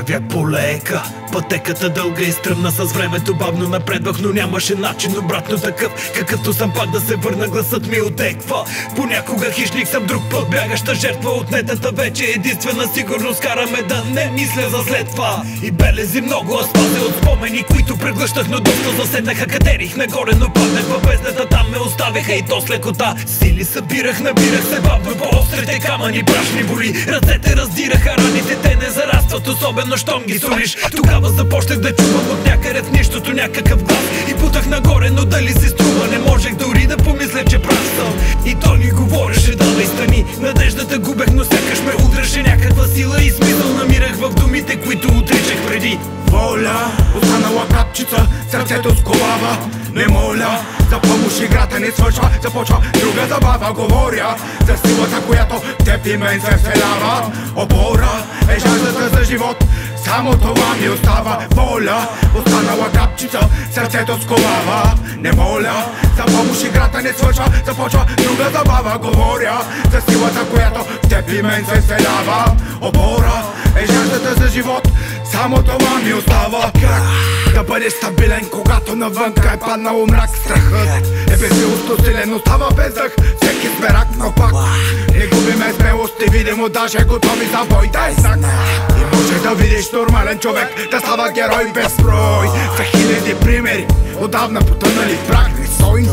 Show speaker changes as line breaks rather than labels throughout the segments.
Вървя полека, пътеката дълга и стръмна, с времето бавно напредвах, но нямаше начин обратно такъв, какъвто съм пак да се върна, гласът ми отеква. Понякога хищник съм, друг път бягаща жертва, отнетата вече единствена сигурност караме да не мисля за след това. И белези много азпази от спомени, които преглъщах, но доста заседнаха, катерих нагоре, но паднах във бездната, там ме оставяха и то с лекота. Сили събирах, набирах се бавно по острите камъни, брашни боли, ръцете раздираха раните, те не зарастват, особено щом ги солиш. Тогава започнах да чувам от някъде в нищото някакъв глас и бутах нагоре, но дали си струва, не можех дори да помисля, че прав съм. И той ми говореше, давай стани, надеждата губех, но сякаш ме удреше някаква сила и смисъл намирах в думите, които отричах преди.
Воля, останала капчица, сърцето сковава. Не моля за помощ, играта не свършва, започва друга забава. Говоря за силата, която теб и мен се вселява. Опора е жаждата за живот, само това ми остава. Воля, останала капчица, сърцето сковава. Не моля за помощ, играта не свършва, започва друга забава. Говоря за силата, която теб и мен се вселява. Опора е жаждата за живот, само това ми остава. Как да бъдеш стабилен, когато навънка е паднал мрак? Страхът е безсилост, силен, остава без дъх всеки зверак, но пак не губиме смелост и видимо даже готови за бой. Дай знак и може да видиш нормален човек да става герой без брой. За хиляди примери отдавна потънали в прах, не стой,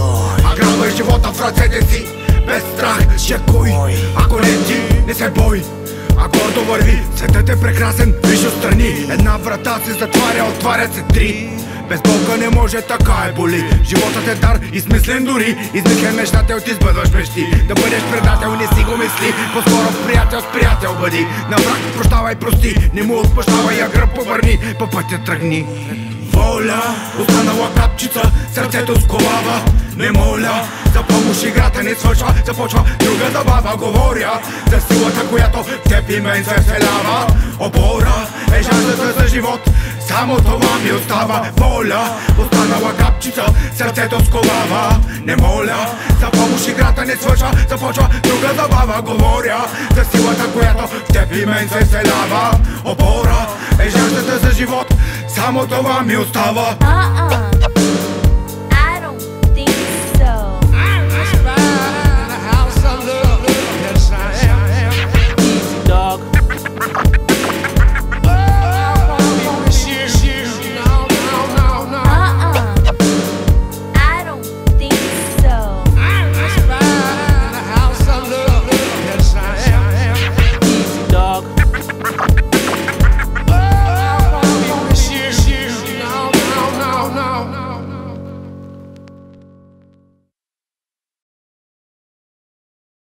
а грабвай живота в ръцете си без страх. Шекуй, ако не ти, не се бой, а гордо върви. Светът е прекрасен, виж отстрани. Една врата се затваря, отварят се три. Без болка не може, така е боли. Животът е дар, измислен дори. Измислен нещател, ти сбъдваш мечти. Да бъдеш предател, не си го мисли. По-скоро приятел с приятел бъди. На враг прощавай, прости, не му отпущавай, а гръб повърни, по пътя тръгни. Воля, останала капчица, сърцето сковава. Не моля за помощ, играта не свършва, започва друга забава. Говоря за силата, която теб и мен се вселява. Опора е жаждата за живот, само това ми остава. Воля, останала капчица, сърцето сковава. Не моля за помощ, играта не свършва, започва друга забава. Говоря за силата, която теб и мен се вселява. Опора е жаждата за живот, само това ми остава.